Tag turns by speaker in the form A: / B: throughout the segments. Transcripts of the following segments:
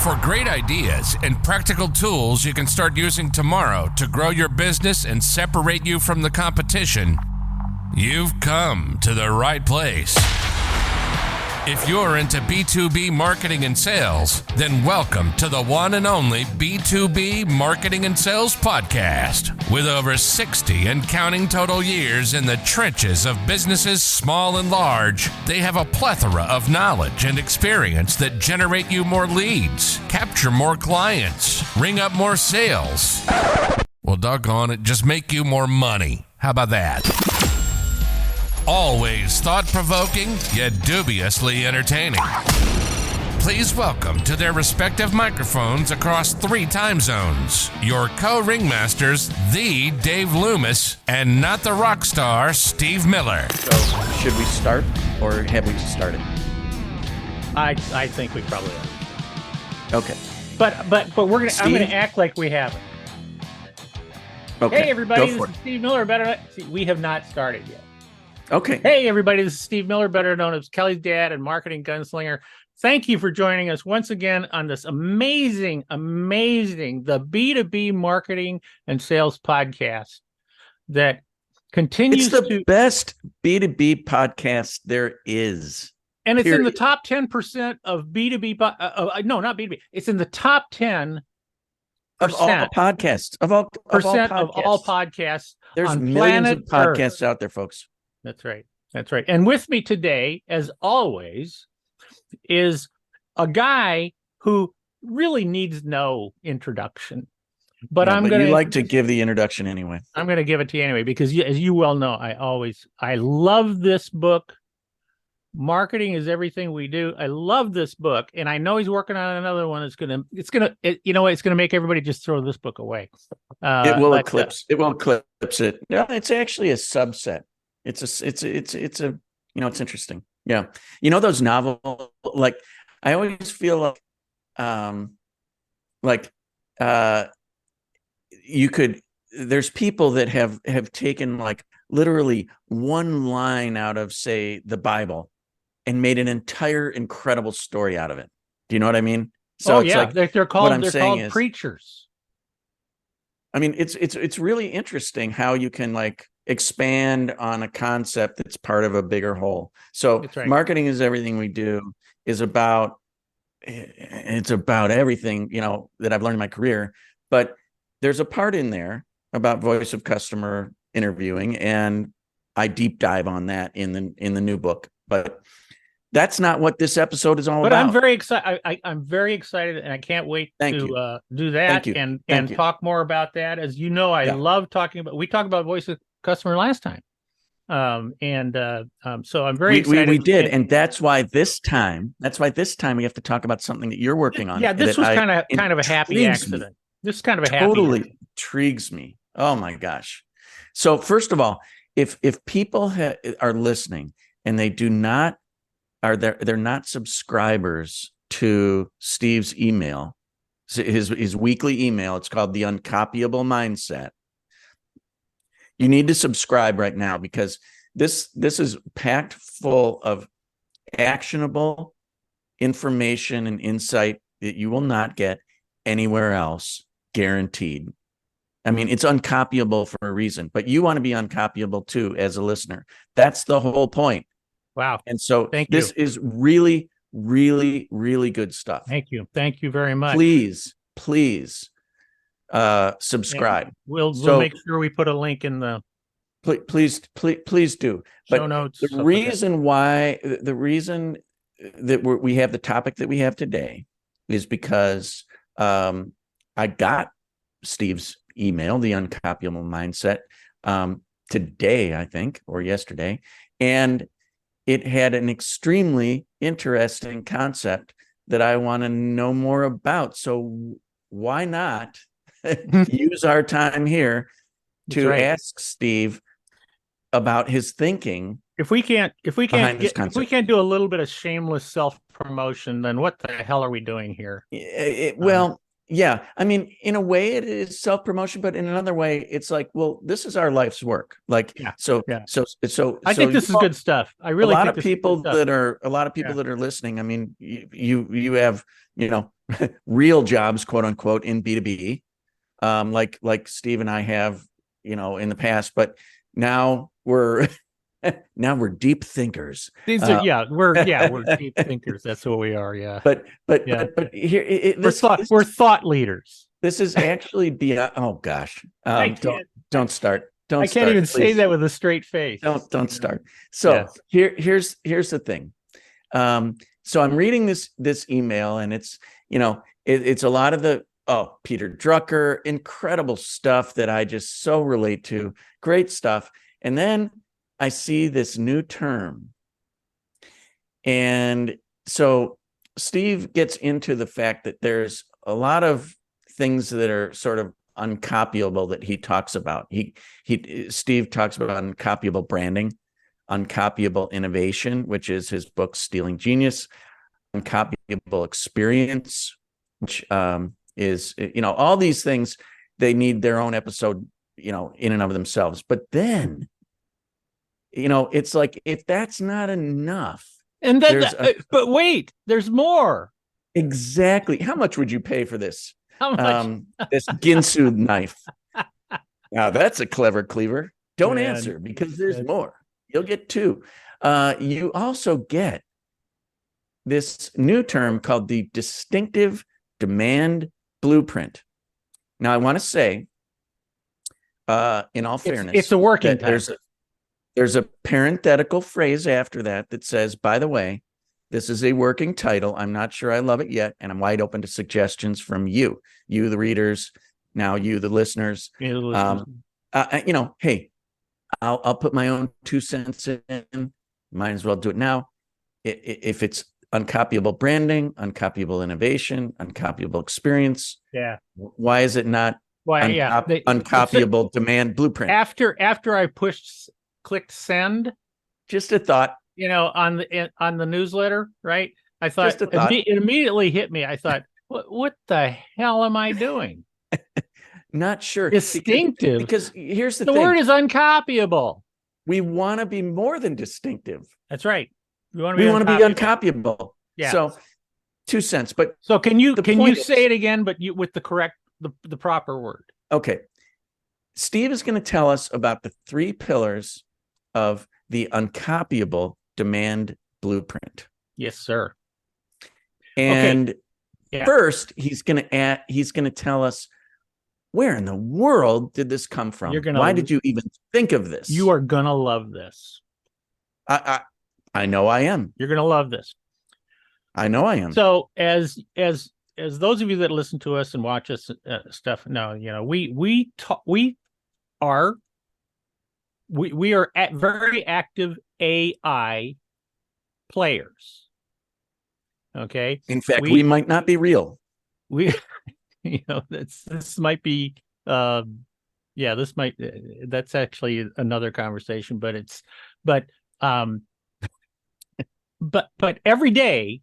A: For great ideas and practical tools you can start using tomorrow to grow your business and separate you from the competition, you've come to the right place. If you're into B2B marketing and sales, then welcome to the one and only B2B Marketing and Sales Podcast. With over 60 and counting total years in the trenches of businesses small and large, they have a plethora of knowledge and experience that generate you more leads, capture more clients, ring up more sales. Well, doggone it, just make you more money. How about that? Always thought-provoking, yet dubiously entertaining. Please welcome to their respective microphones across 3 time zones, your co-ringmasters, the Dave Loomis, and not the rock star, Steve Miller.
B: So, should we start, or have we started?
C: I think we probably have.
B: Okay.
C: But we're gonna. I'm gonna act like we haven't.
B: Okay.
C: Hey everybody,
B: Go
C: this is Steve Miller. We have not started yet.
B: Okay.
C: Hey everybody, this is Steve Miller, better known as Kelly's dad and marketing gunslinger. Thank you for joining us once again on this amazing, the B2B marketing and sales podcast that continues
B: It's the best B2B podcast there is.
C: And it's in the top 10% of B2B. No, not B2B. It's in the top 10
B: of all podcasts. Of all
C: podcasts.
B: There's
C: on
B: millions of podcasts
C: Earth.
B: out there, folks.
C: That's right. And with me today, as always, is a guy who really needs no introduction. But
B: you like to give the introduction anyway.
C: I'm going to give it to you anyway, because as you well know, I love this book. Marketing is everything we do. I love this book, and I know he's working on another one. It's gonna make everybody just throw this book away.
B: It will eclipse it. No, it's actually a subset. It's interesting. Yeah. You know, those novels, like, I always feel there's people that have taken like literally one line out of, say, the Bible and made an entire incredible story out of it. Do you know what I mean? So
C: they're called preachers.
B: I mean, it's really interesting how you can like expand on a concept that's part of a bigger whole. So right. Marketing is everything we do it's about everything, that I've learned in my career, but there's a part in there about voice of customer interviewing, and I deep dive on that in the new book, but that's not what this episode is all about.
C: But I'm very excited. I'm very excited, and I can't wait to do that and talk more about that. As you know, I love talking about. We talked about voice of customer last time, so I'm very excited.
B: We did, and that's why this time we have to talk about something that you're working on.
C: Yeah, this was kind of a happy accident. This is kind of a happy
B: totally intrigues me. Oh my gosh! So first of all, if people are listening and they do not. They're not subscribers to Steve's email, his weekly email. It's called the Uncopyable Mindset. You need to subscribe right now, because this is packed full of actionable information and insight that you will not get anywhere else, guaranteed. I mean, it's uncopyable for a reason, but you want to be uncopyable too as a listener. That's the whole point.
C: Wow.
B: And so this is really, really, really good stuff.
C: Thank you. Thank you very much.
B: Please subscribe.
C: Yeah, we'll make sure we put a link in the
B: please do.
C: Show notes.
B: The reason that we have the topic that we have today is because I got Steve's email, the Uncopyable Mindset, today, I think, or yesterday, and it had an extremely interesting concept that I want to know more about. So why not use our time here to ask Steve about his thinking?
C: If we can't do a little bit of shameless self-promotion, then what the hell are we doing here?
B: Well, yeah, I mean, in a way it is self-promotion, but in another way it's like, well, this is our life's work. Like,
C: Yeah.
B: so
C: Yeah.
B: so
C: I think this is good stuff. I really think this is good stuff.
B: a lot of people that are listening, I mean, you have, real jobs, quote unquote, in B2B, like Steve and I have, in the past, but now we're deep thinkers.
C: These are we're deep thinkers. That's what we are. Yeah.
B: But
C: Yeah.
B: but here
C: We're thought leaders.
B: this is actually beyond. Oh gosh, don't start. Don't.
C: I can't even say that with a straight face.
B: Don't start. So here's the thing. So I'm reading this email, and it's it's a lot of the Peter Drucker, incredible stuff that I just so relate to. Great stuff. And then I see this new term. And so Steve gets into the fact that there's a lot of things that are sort of uncopyable that he talks about. Steve talks about uncopyable branding, uncopyable innovation, which is his book Stealing Genius, uncopyable experience, which is, all these things, they need their own episode, in and of themselves. But then, it's like, if that's not enough,
C: and then, but wait, there's more.
B: Exactly. How much would you pay for this?
C: How much?
B: This Ginsu knife. Now that's a clever cleaver. Don't answer, because there's more. You'll get two. You also get this new term called the distinctive demand blueprint. Now, I want to say, in all fairness,
C: it's a working title.
B: There's a parenthetical phrase after that says, by the way, this is a working title. I'm not sure I love it yet, and I'm wide open to suggestions from you, the readers, now you, the listeners.
C: Yeah, the listeners.
B: Hey, I'll put my own 2 cents in. Might as well do it now. If it's uncopyable branding, uncopyable innovation, uncopyable experience, why is it not uncopyable demand blueprint?
C: After I clicked send,
B: just a thought,
C: on the newsletter, right? I thought it immediately hit me. I thought, what the hell am I doing?
B: Not sure.
C: Distinctive,
B: because here's the
C: thing. Word is uncopyable.
B: We want to be more than distinctive.
C: That's right. We want
B: to be uncopyable.
C: Yeah.
B: So 2 cents. But
C: so can you say it again, but with the correct, the proper word?
B: Okay. Steve is going to tell us about the 3 pillars of the uncopyable demand blueprint.
C: Yes, sir.
B: And first, he's going to tell us, where in the world did this come from? Why did you even think of this?
C: You are going to love this.
B: I know I am.
C: You're going to love this.
B: I know I am.
C: So as those of you that listen to us and watch us stuff know, we are very active AI players. Okay.
B: In fact, we might not be real.
C: This might be that's actually another conversation, but every day,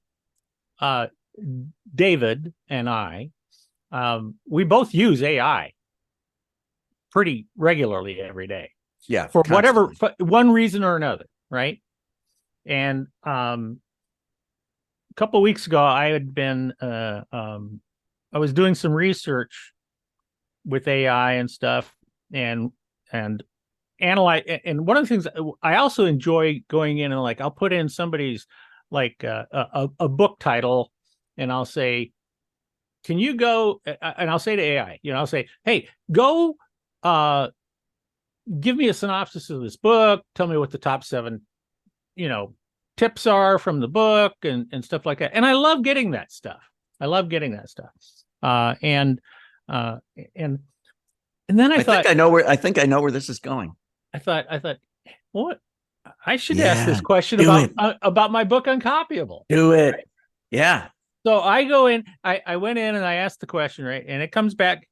C: David and I, we both use AI pretty regularly every day.
B: Yeah.
C: For whatever, for one reason or another. Right. And, a couple of weeks ago, I had been, I was doing some research with AI and stuff, and analyze. And one of the things I also enjoy going in and I'll put in somebody's a book title, and I'll say, can you go? And I'll say to AI, I'll say, hey, go, give me a synopsis of this book. Tell me what the top 7, tips are from the book and stuff like that. And I love getting that stuff. And then I thought,
B: I think I know where this is going.
C: I thought, what? I should ask this question about my book Uncopyable.
B: Do it.
C: Right?
B: Yeah.
C: So I go in, I went in and I asked the question, right? And it comes back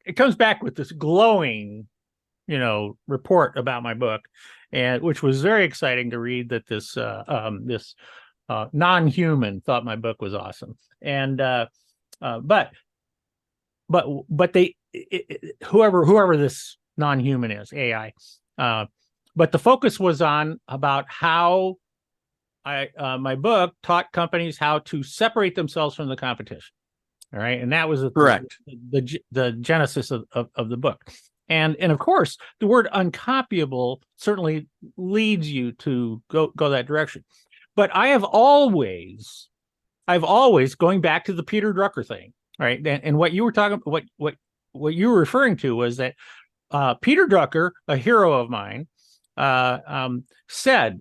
C: with this glowing, report about my book, and which was very exciting to read, that this non-human thought my book was awesome. And but but they whoever this non-human is, AI, but the focus was on about how my book taught companies how to separate themselves from the competition. All right, and that was
B: Correct.
C: the genesis of the book. And of course, the word uncopyable certainly leads you to go that direction. But I've always going back to the Peter Drucker thing, right? And what you were talking, what you were referring to was that Peter Drucker, a hero of mine, said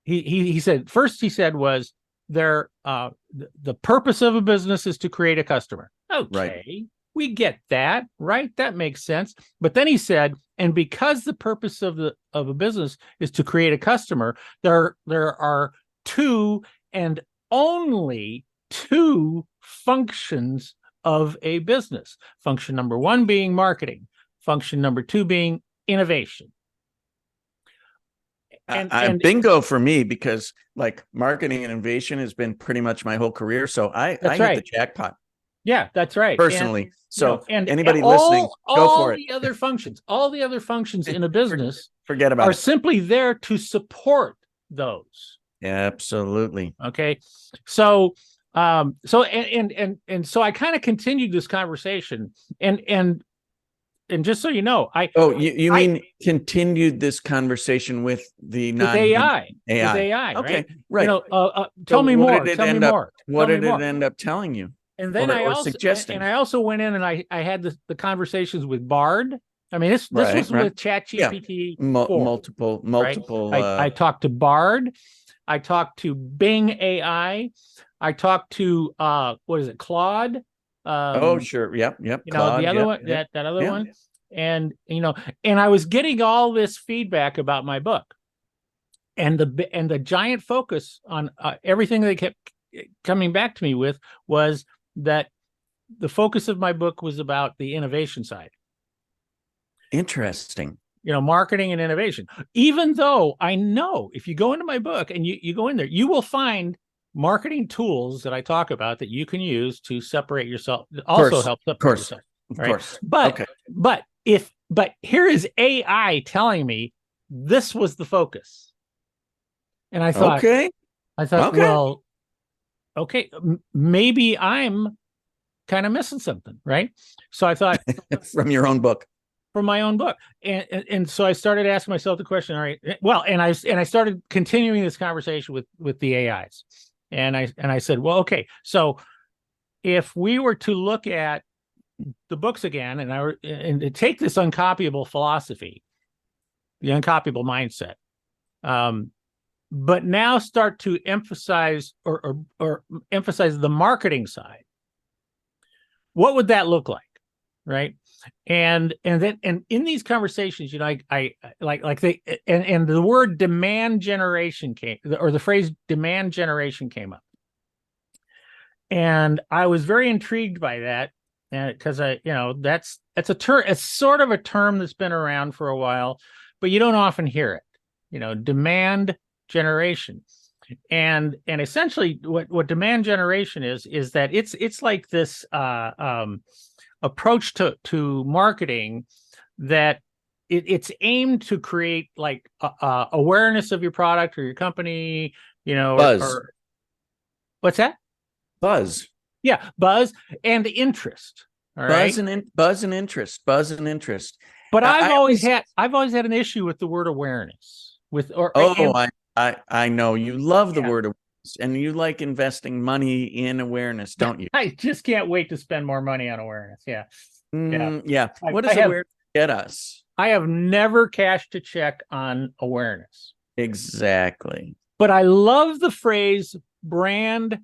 C: he said first he said was there the purpose of a business is to create a customer. Okay. Right. We get that, right? That makes sense. But then he said, and because the purpose of a business is to create a customer, there are two and only two functions of a business. Function number one being marketing. Function number two being innovation.
B: And bingo for me, because like marketing and innovation has been pretty much my whole career. So I hit the jackpot.
C: Yeah, that's right.
B: Personally. And anybody listening, go for it.
C: All the other functions in a business
B: forget about
C: are simply there to support those.
B: Absolutely.
C: Okay. So so I kind of continued this conversation and just so you know,
B: you mean continued this conversation with the
C: AI.
B: With AI.
C: Okay.
B: Right.
C: You know, tell me more.
B: What did it end up telling you?
C: And then I also went in and I had the conversations with Bard. I mean, this was with ChatGPT.
B: Multiple.
C: Right? I talked to Bard. I talked to Bing AI. I talked to what is it, Claude?
B: Sure. Yep.
C: You
B: Claude,
C: know, the other one, that other one. And and I was getting all this feedback about my book, and the giant focus on everything they kept coming back to me with was that the focus of my book was about the innovation side.
B: Interesting.
C: Marketing and innovation. Even though I know if you go into my book and you go in there, you will find marketing tools that I talk about that you can use to separate yourself. Also help separate yourself.
B: Of course.
C: But here is AI telling me this was the focus. And I thought, well, okay, maybe I'm kind of missing something, right? So I thought
B: from your own book.
C: From my own book. And so I started asking myself the question, all right, well, and I started continuing this conversation with the AIs. And I said, well, okay, so if we were to look at the books again and to take this uncopyable philosophy, the uncopyable mindset, but now start to emphasize or emphasize the marketing side, what would that look like, right? And in these conversations, I the word demand generation the phrase demand generation came up, and I was very intrigued by that, because that's a term. It's sort of a term that's been around for a while, but you don't often hear it. Demand generation, and essentially what demand generation is that it's like this approach to marketing that it's aimed to create like awareness of your product or your company,
B: buzz.
C: What's that?
B: Buzz.
C: Yeah, buzz and interest. All right,
B: buzz and interest.
C: But I've always had an issue with the word awareness.
B: I know you love the word awareness, and you like investing money in awareness, don't you?
C: I just can't wait to spend more money on awareness. Yeah.
B: What does awareness get us?
C: I have never cashed a check on awareness.
B: Exactly.
C: But I love the phrase brand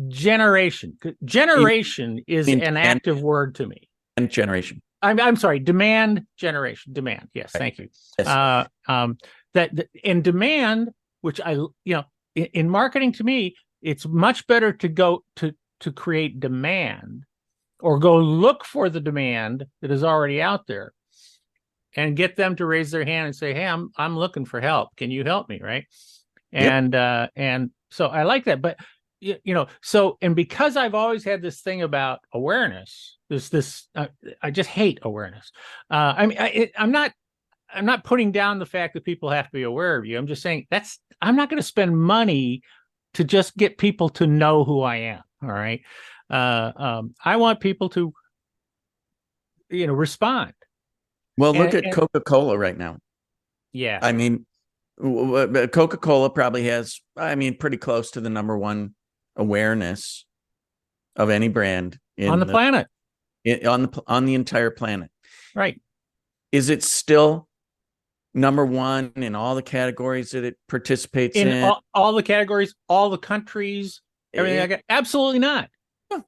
C: generation. Generation is an active word to me.
B: And generation.
C: I'm sorry, demand generation. Demand. Yes, right. Thank you. Yes. That in demand, which in marketing, to me, it's much better to go to create demand or go look for the demand that is already out there and get them to raise their hand and say, hey, I'm looking for help. Can you help me? Right. And so I like that. But So, and because I've always had this thing about awareness, I just hate awareness. I'm not putting down the fact that people have to be aware of you. I'm just saying I'm not going to spend money to just get people to know who I am. All right. I want people to, respond.
B: Well, look at Coca-Cola right now.
C: Yeah.
B: I mean, Coca-Cola probably has, pretty close to the number one awareness of any brand
C: on the planet,
B: on the entire planet.
C: Right.
B: Is it still number one in all the categories that it participates in?
C: All the categories, all the countries, everything like that? Absolutely not.
B: No.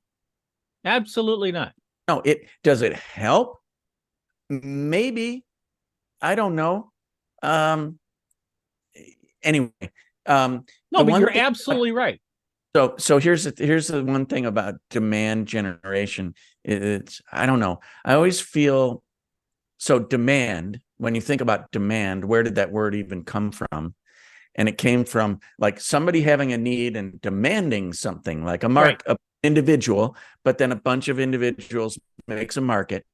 C: Absolutely not.
B: No, does it help? Maybe. I don't know. Anyway.
C: No, but you're absolutely right.
B: So here's the one thing about demand generation. I don't know. I always feel so demand, when you think about demand, where did that word even come from? And it came from like somebody having a need and demanding something, like an individual, but then a bunch of individuals makes a market,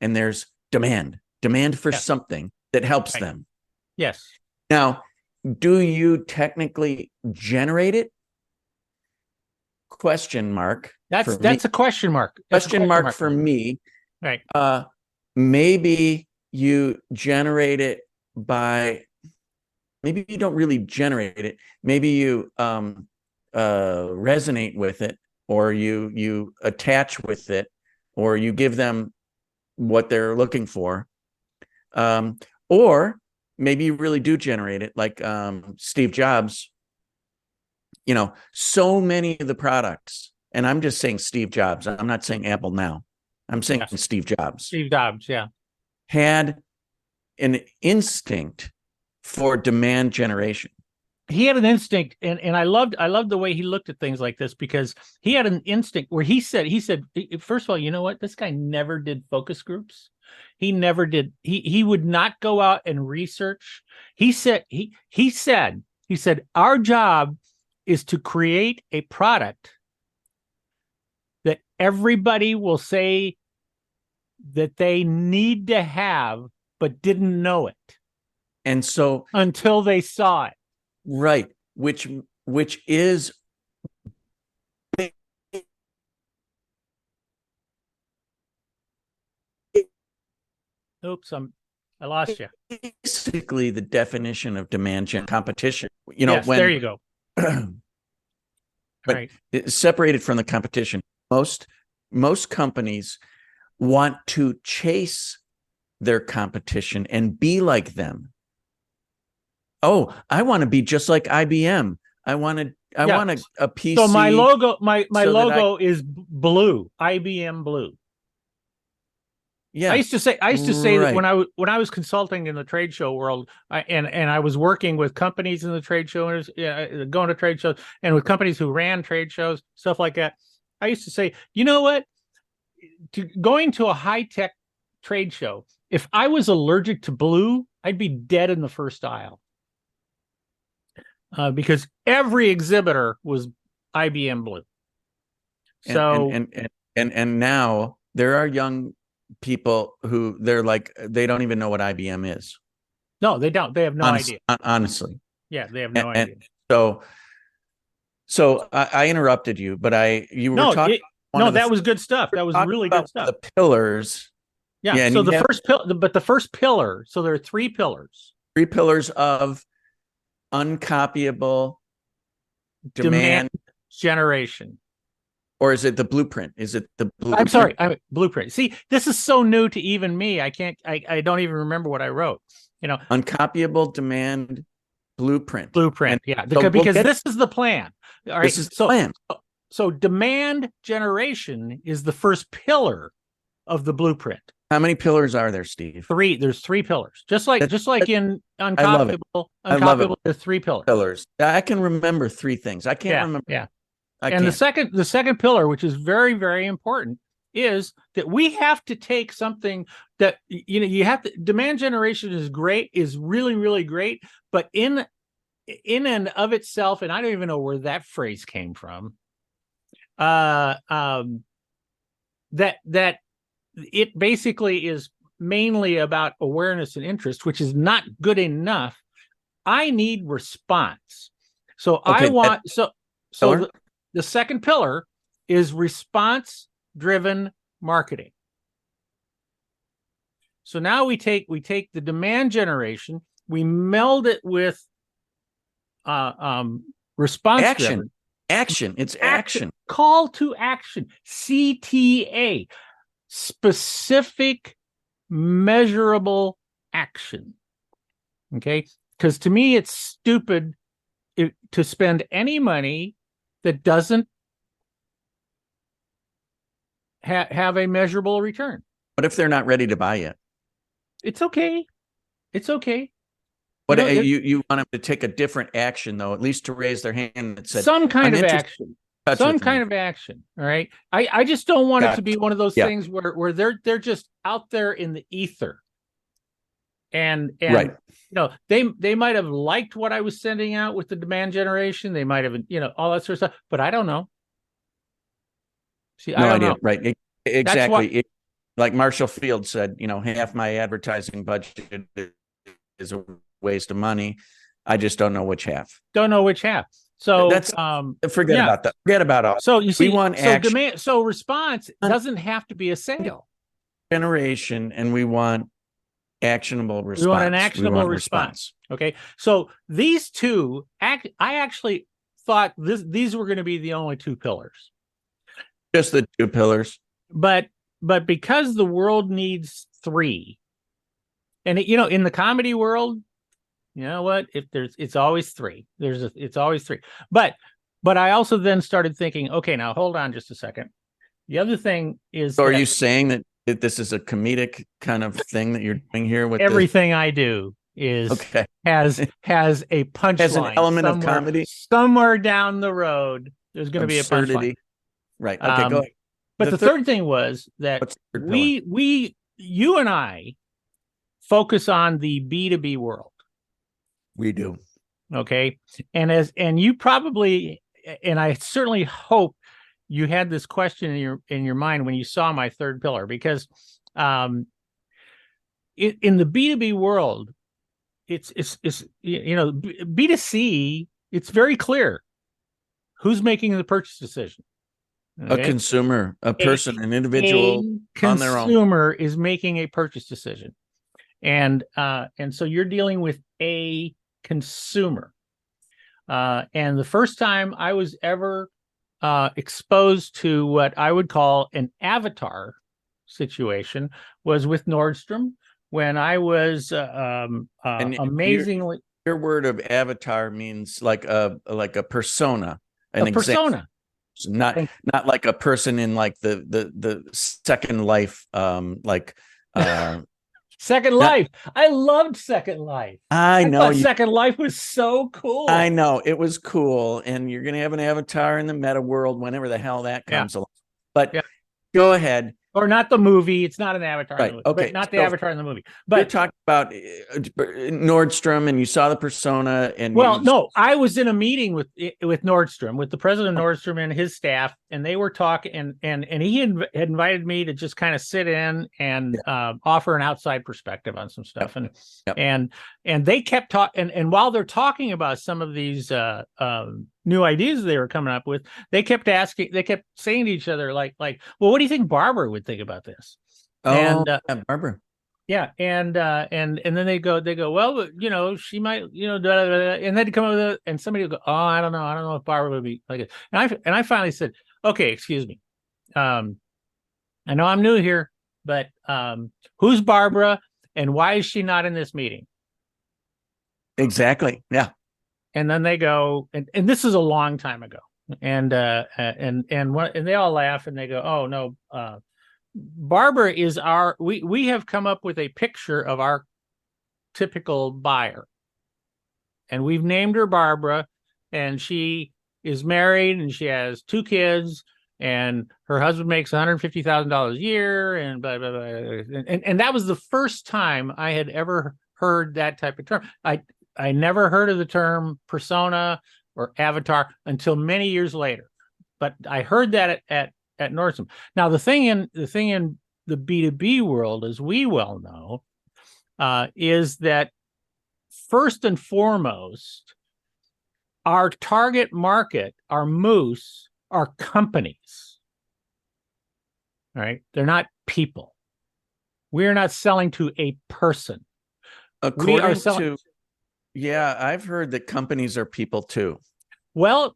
B: and there's demand for something that helps them.
C: Yes.
B: Now, do you technically generate it? Question mark.
C: That's a question mark.
B: Question mark for me.
C: Right.
B: Maybe you generate it by, maybe you don't really generate it. Maybe you resonate with it, or you attach with it, or you give them what they're looking for. Or maybe you really do generate it, like Steve Jobs. So many of the products, and I'm just saying Steve Jobs, I'm not saying Apple now. I'm saying Steve Jobs.
C: Steve Jobs, yeah.
B: Had an instinct for demand generation.
C: He had an instinct, and I loved the way he looked at things like this, because he had an instinct where he said, first of all, you know what? This guy never did focus groups. He never did. He would not go out and research. He said, our job is to create a product that everybody will say that they need to have, but didn't know it.
B: And so
C: until they saw it.
B: Right. Which is
C: oops, I lost you.
B: Basically the definition of demand gen competition.
C: Yes, there you go.
B: But
C: right.
B: It's separated from the competition. Most companies want to chase their competition and be like them. Oh, I want to be just like IBM. I want a PC.
C: So my logo, my logo is blue, IBM blue. Yeah, I used to say that when I was consulting in the trade show world, and I was working with companies in the trade show, going to trade shows, and with companies who ran trade shows, stuff like that. I used to say, you know what? Going to a high-tech trade show, if I was allergic to blue, I'd be dead in the first aisle. Because every exhibitor was IBM blue. So
B: and now there are young people who they don't even know what IBM is.
C: No, they don't. They have no idea.
B: Honestly.
C: Yeah, they have no idea.
B: So I interrupted you, but you were talking.
C: That was good stuff. That was really good stuff.
B: The pillars.
C: Yeah. So the first pillar. So there are three pillars.
B: Three pillars of uncopyable demand
C: generation.
B: Or is it the blueprint? Is it the blueprint?
C: I'm sorry, blueprint. See, this is so new to even me. I don't even remember what I wrote.
B: Uncopyable demand blueprint.
C: Blueprint, because this is the plan. All right.
B: This is the plan.
C: So demand generation is the first pillar of the blueprint.
B: How many pillars are there, Steve?
C: Three. There's three pillars. Just like in Uncopyable, there's three pillars.
B: I can remember three things. I can't remember.
C: Yeah. The second pillar, which is very, very important, is that we have to take something that you have to. Demand generation is great, is really, really great, but in in and of itself, and I don't even know where that phrase came from. That it basically is mainly about awareness and interest, which is not good enough. I need response. So
B: Okay,
C: the second pillar is response driven marketing. So now we take the demand generation, we meld it with response driven
B: action. It's action.
C: Call to action, CTA, specific measurable action. Okay, because to me it's stupid to spend any money that doesn't have a measurable return.
B: What if they're not ready to buy yet?
C: It's okay.
B: But you want them to take a different action, though, at least to raise their hand that said
C: some kind of action. Some kind of action. All right. I just don't want it to be one of those things where they're just out there in the ether. And
B: right.
C: They might have liked what I was sending out with the demand generation. They might have, all that sort of stuff, but I don't know. See,
B: no
C: I don't
B: idea.
C: know.
B: Right. Exactly. Like Marshall Field said, half my advertising budget is a waste of money. I just don't know which half.
C: So
B: that's forget about that. Forget about all.
C: So you see,
B: we want action.
C: Demand. So response doesn't have to be a sale.
B: Generation, and we want actionable response.
C: We want an actionable response. Okay. So these two, I actually thought these were going to be the only two pillars.
B: Just the two pillars.
C: But because the world needs three, and in the comedy world, you know what? It's always three. It's always three. But I also then started thinking, okay, now hold on just a second. The other thing is,
B: so are you saying that this is a comedic kind of thing that you're doing here with
C: everything I do is has a punchline,
B: has an element of comedy
C: somewhere down the road. There's going to be a punchline,
B: right? Okay, go ahead.
C: But the third thing was that you and I focus on the B2B world.
B: We do.
C: Okay. And you probably, and I certainly hope you had this question in your mind when you saw my third pillar, because in the B2B world, it's B2C, it's very clear who's making the purchase decision.
B: Okay? A consumer, a person, an individual on their own.
C: Consumer is making a purchase decision. And so you're dealing with a consumer. And the first time I was ever exposed to what I would call an avatar situation was with Nordstrom, when I was amazingly.
B: Your word of avatar means like a persona, an
C: persona.
B: Not like a person in like the Second Life,
C: Second Life. I loved Second Life.
B: I know.
C: Second Life was so cool.
B: I know. It was cool. And you're going to have an avatar in the meta world whenever the hell that comes along. But go ahead.
C: Or not the movie. It's not an avatar.
B: Right.
C: In the movie,
B: okay.
C: But not the avatar in the movie. But
B: you're talking about Nordstrom, and you saw the persona. And
C: no, I was in a meeting with Nordstrom, with the president of Nordstrom and his staff, and they were talking, and he had invited me to just kind of sit in and offer an outside perspective on some stuff. And they kept talking, and while they're talking about some of these new ideas they were coming up with, they kept saying to each other, like, well, what do you think Barbara would think about this?
B: Barbara.
C: Yeah, and then they go, well, she might, and they'd come up with it, and somebody would go, oh, I don't know if Barbara would be like it. And I finally said, okay, excuse me, I know I'm new here, but who's Barbara, and why is she not in this meeting?
B: Exactly. Yeah.
C: And then they go, and this is a long time ago, and they all laugh, and they go, oh no, Barbara is we have come up with a picture of our typical buyer, and we've named her Barbara, and she is married, and she has 2 kids, and her husband makes $150,000 a year, and blah, blah, blah. And that was the first time I had ever heard that type of term. I never heard of the term persona or avatar until many years later, but I heard that at Nordstrom. Now, the thing in the B2B world, as we well know, is that first and foremost, our target market, our moose, are companies. All right, they're not people. We are not selling to a person.
B: According to, yeah, I've heard that companies are people too.
C: Well,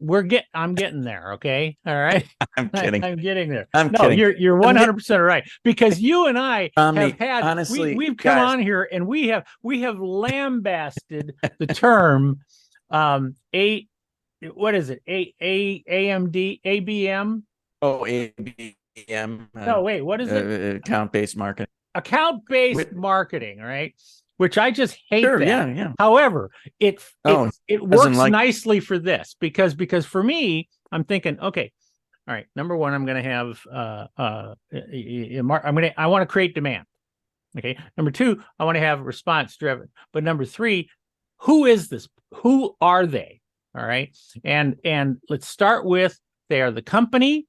C: I'm getting there. Okay. All right.
B: I'm kidding.
C: I'm getting there.
B: I'm kidding.
C: You're 100% right, because you and I have had,
B: honestly,
C: we've come on here and we have lambasted the term, what is it? ABM?
B: Oh, ABM.
C: No, wait, what is it?
B: Account-based marketing.
C: Account-based marketing, right? Which I just hate.
B: Sure,
C: that.
B: Yeah.
C: However, it works nicely for this, because for me, I'm thinking, okay, all right. Number one, I'm going to have I want to create demand. Okay. Number two, I want to have response driven. But number three, who is this? Who are they? All right. And let's start with, they are the company.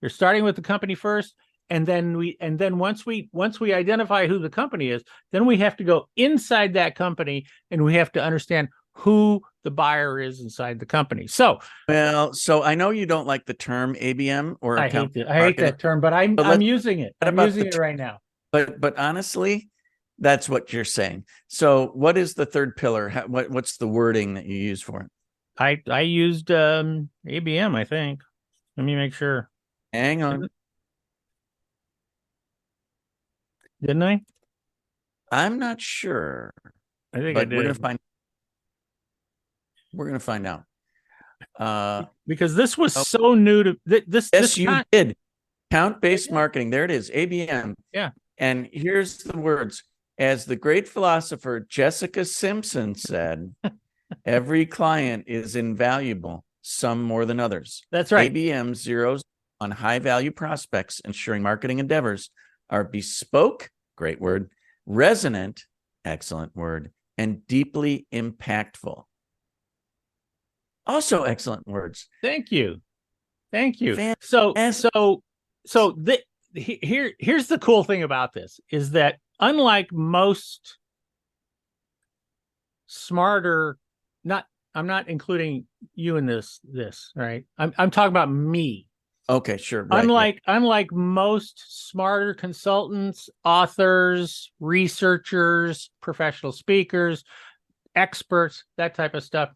C: You're starting with the company first. And then once we identify who the company is, then we have to go inside that company and we have to understand who the buyer is inside the company. So
B: I know you don't like the term ABM or
C: I hate that term, but I'm using it. I'm using it right now.
B: But honestly, that's what you're saying. So what is the third pillar? What's the wording that you use for it?
C: I used ABM, I think. Let me make sure.
B: Hang on.
C: Didn't I?
B: I'm not sure.
C: I think I did.
B: We're gonna find out.
C: Because this was so new to this.
B: Yes, you did. Account-based marketing. There it is. ABM.
C: Yeah.
B: And here's the words. As the great philosopher Jessica Simpson said, every client is invaluable, some more than others.
C: That's right.
B: ABM zeroes on high-value prospects, ensuring marketing endeavors are bespoke, great word, resonant, excellent word, and deeply impactful. Also excellent words.
C: Thank you.
B: Fantastic.
C: Here's the cool thing about this is that unlike most smarter, I'm not including you in this, right? I'm talking about me.
B: Okay, sure. Right,
C: unlike most smarter consultants, authors, researchers, professional speakers, experts, that type of stuff,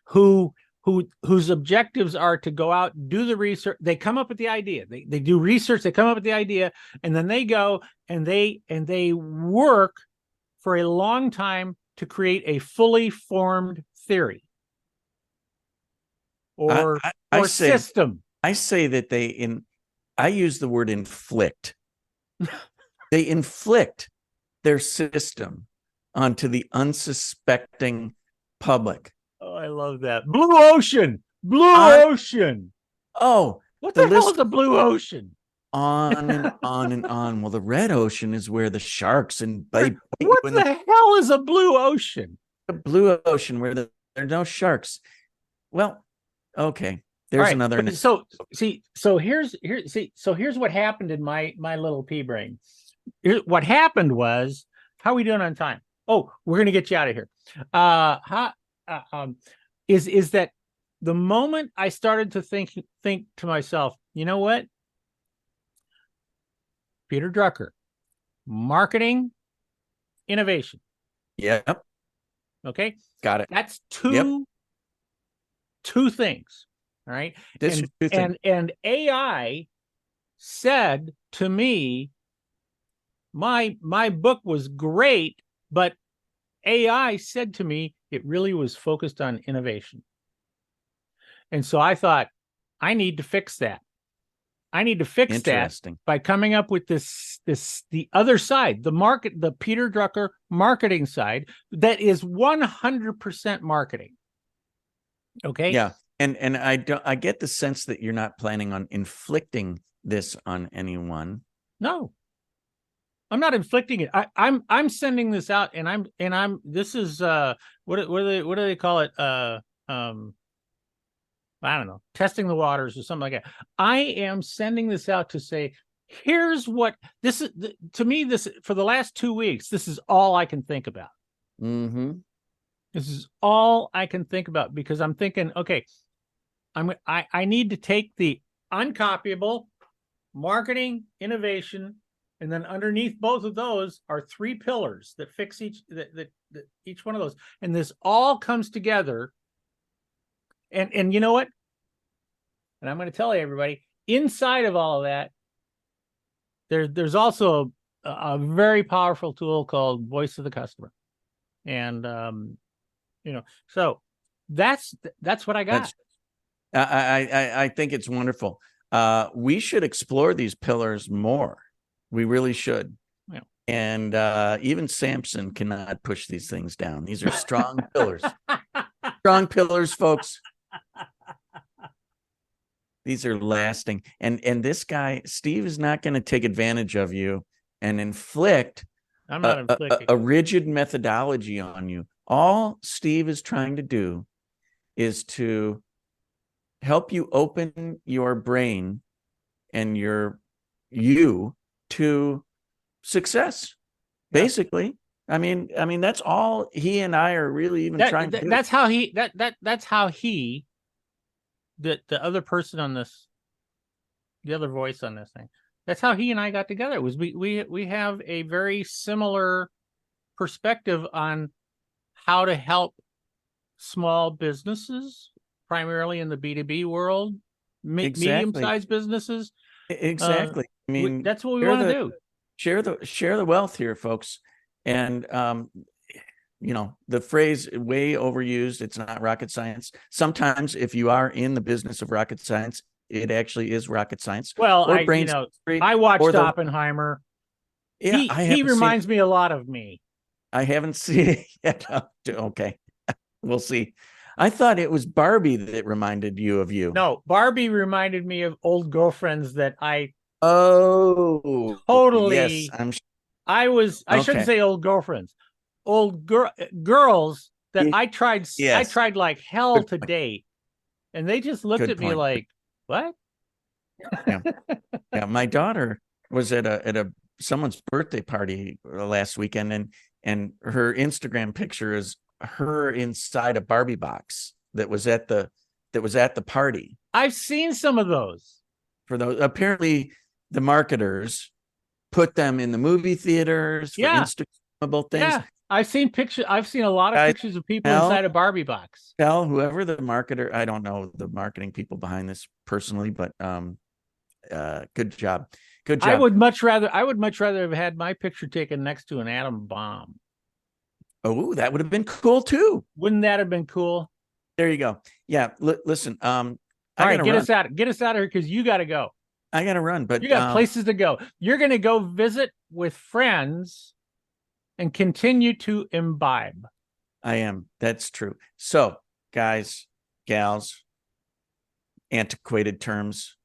C: whose objectives are to go out, do the research. They come up with the idea. They do research. They come up with the idea, and then they go and they work for a long time to create a fully formed theory or system.
B: I say that I use the word inflict. They inflict their system onto the unsuspecting public.
C: Oh, I love that. Blue Ocean. Ocean.
B: Oh,
C: what the hell is the blue ocean?
B: On and on and on. Well, the red ocean is where the sharks and
C: what the hell is a blue ocean?
B: The blue ocean where there are no sharks. Well, okay. There's another.
C: So here's what happened in my little pea brain. What happened was, how are we doing on time? Oh, we're gonna get you out of here. Is that the moment I started to think to myself, you know what? Peter Drucker, marketing, innovation.
B: Yep.
C: Okay.
B: Got it.
C: That's two things. All right. And AI said to me, my book was great, but AI said to me it really was focused on innovation. And so I thought, I need to fix that. I need to fix that by coming up with the other side, the Peter Drucker marketing side that is 100% marketing. Okay.
B: Yeah. And I get the sense that you're not planning on inflicting this on anyone.
C: No. I'm not inflicting it. I'm sending this out, and this is what do they call it? I don't know, testing the waters or something like that. I am sending this out to say, here's what this is to me. This for the last 2 weeks, this is all I can think about.
B: Mm-hmm.
C: This is all I can think about because I'm thinking, okay, I need to take the uncopyable marketing, innovation, and then underneath both of those are 3 pillars that fix each one of those, and this all comes together. And you know what? And I'm going to tell you, everybody, inside of all of that, there's also a very powerful tool called Voice of the Customer, and so that's what I got.
B: I think it's wonderful. We should explore these pillars more. We really should.
C: Yeah.
B: And even Samson cannot push these things down. These are strong pillars. Strong pillars, folks. These are lasting. And this guy, Steve, is not going to take advantage of you and inflict
C: I'm not inflicting
B: a rigid methodology on you. All Steve is trying to do is to help you open your brain and you to success.
C: Yeah.
B: Basically, I mean, that's all he and I are really even trying to do.
C: That's how he that's how he the other person on this, the other voice on this thing, that's how he and I got together. It was we have a very similar perspective on how to help small businesses, primarily in the B2B world, medium-sized businesses.
B: Exactly. I mean,
C: that's what we want to do.
B: Share the wealth here, folks. And the phrase way overused. It's not rocket science. Sometimes if you are in the business of rocket science, it actually is rocket science.
C: Well, I watched Oppenheimer. Yeah, he reminds me a lot of me.
B: I haven't seen it yet. Okay. We'll see. I thought it was Barbie that reminded you of you.
C: No, Barbie reminded me of old girlfriends that I
B: totally. Yes,
C: I shouldn't say old girlfriends. Old girls that I tried like hell to date, and they just looked at me like, what?
B: Yeah. My daughter was at someone's birthday party last weekend, and her Instagram picture is her inside a Barbie box that was at the party.
C: I've seen some of those.
B: For those, apparently the marketers put them in the movie theaters for Instagrammable things.
C: Yeah, I've seen pictures. I've seen a lot of pictures of people inside a Barbie box.
B: Tell whoever the marketer, I don't know the marketing people behind this personally, but good job. Good job.
C: I would much rather have had my picture taken next to an atom bomb.
B: Oh, that would have been cool too.
C: Wouldn't that have been cool?
B: There you go. Yeah. Listen. All
C: right, get us out of here because you got to go.
B: I got to run, but
C: you got places to go. You're going to go visit with friends and continue to imbibe.
B: I am. That's true. So, guys, gals, antiquated terms.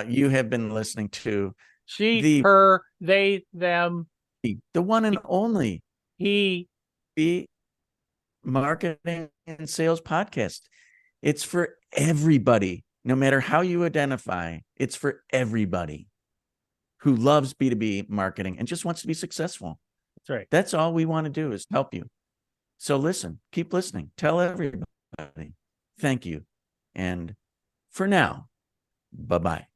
B: You have been listening to
C: she, her, they, them,
B: the one and only
C: he
B: marketing and sales podcast. It's for everybody, no matter how you identify. It's for everybody who loves B2B marketing and just wants to be successful.
C: That's right.
B: That's all we want to do is help you. So listen, keep listening. Tell everybody. Thank you. And for now, bye-bye.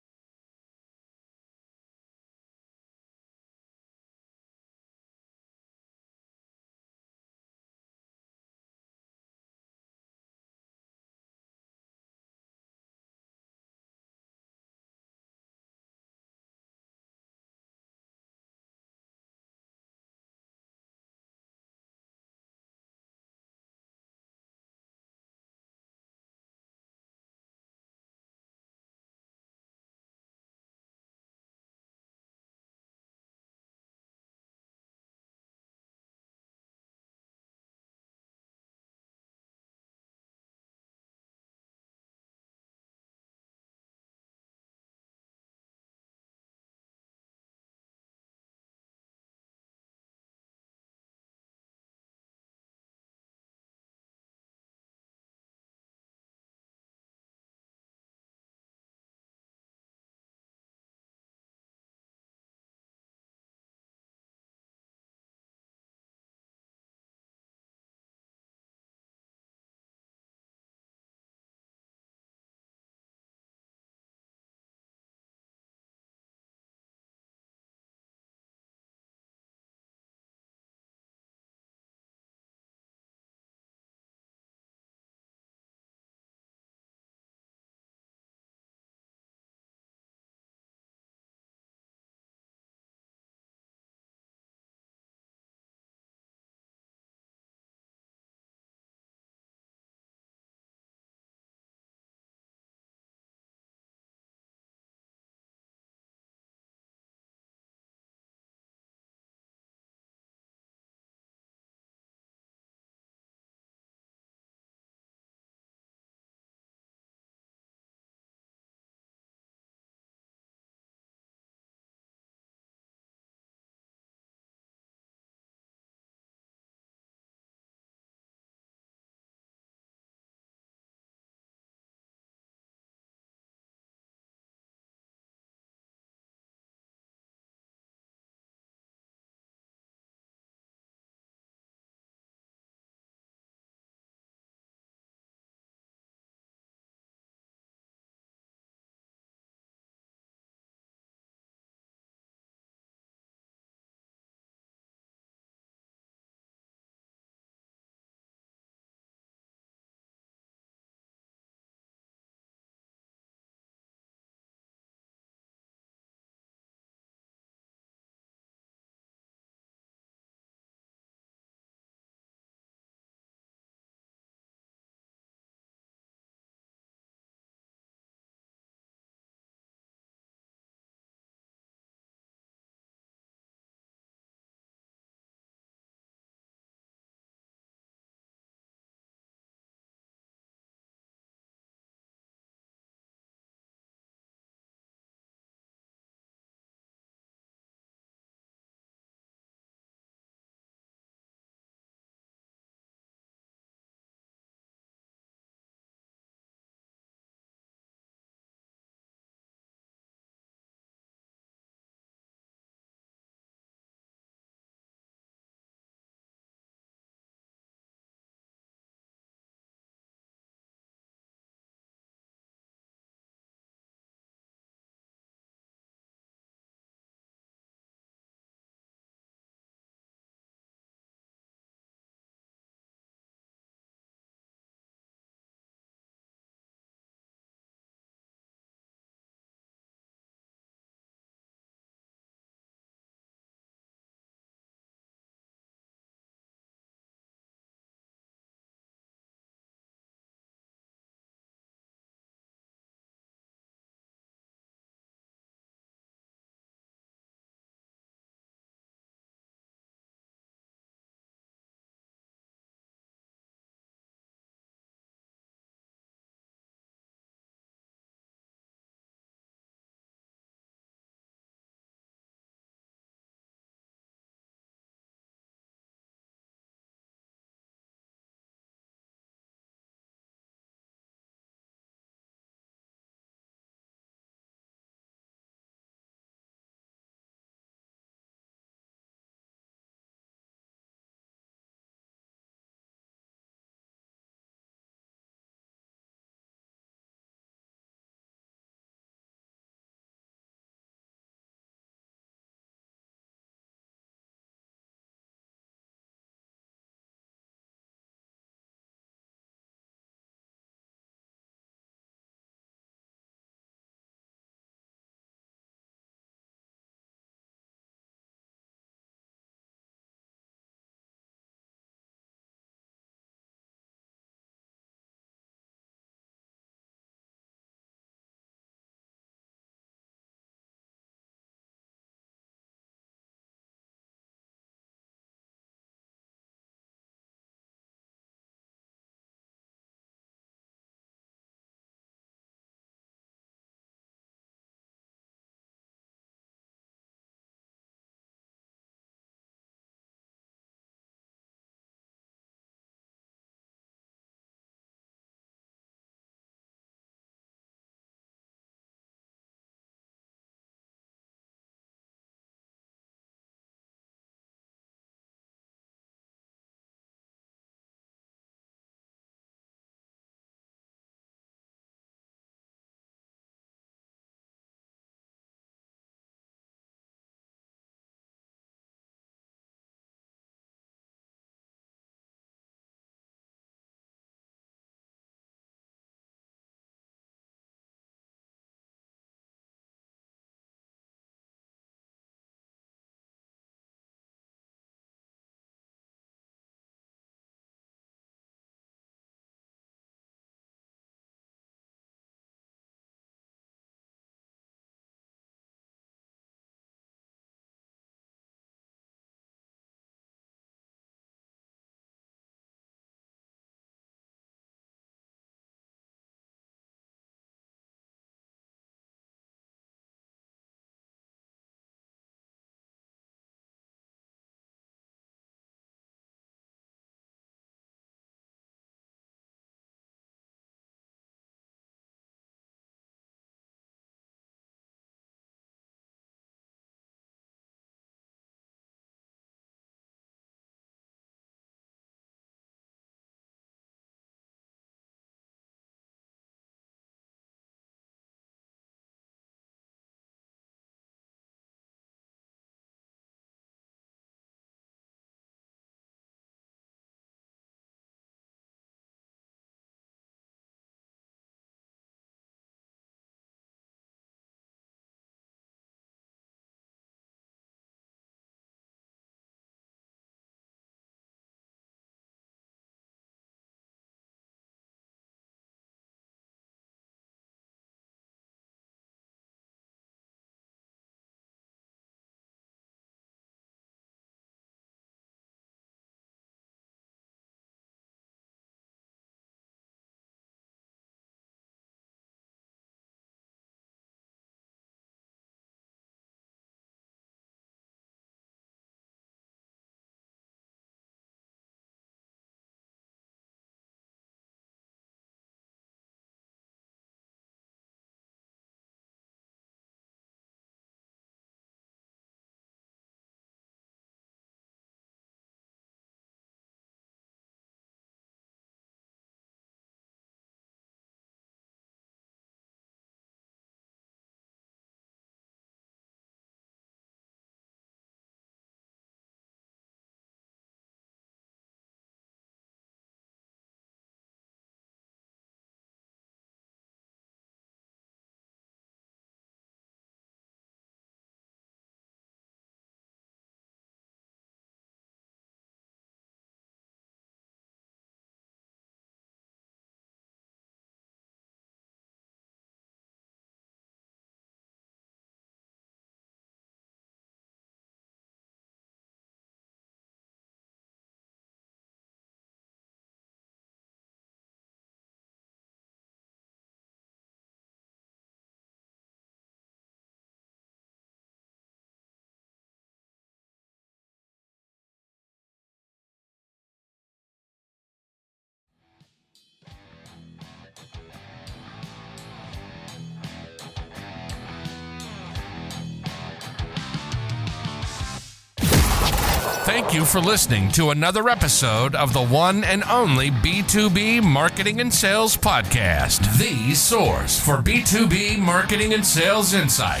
A: Thank you for listening to another episode of the one and only B2B Marketing and Sales Podcast, the source for B2B marketing and sales insight.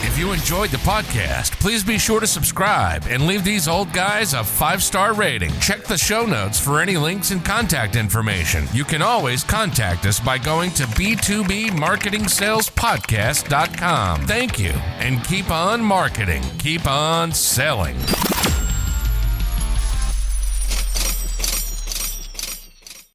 A: If you enjoyed the podcast, please be sure to subscribe and leave these old guys a 5-star rating. Check the show notes for any links and contact information. You can always contact us by going to b2bmarketingsalespodcast.com. Thank you, and keep on marketing, keep on selling.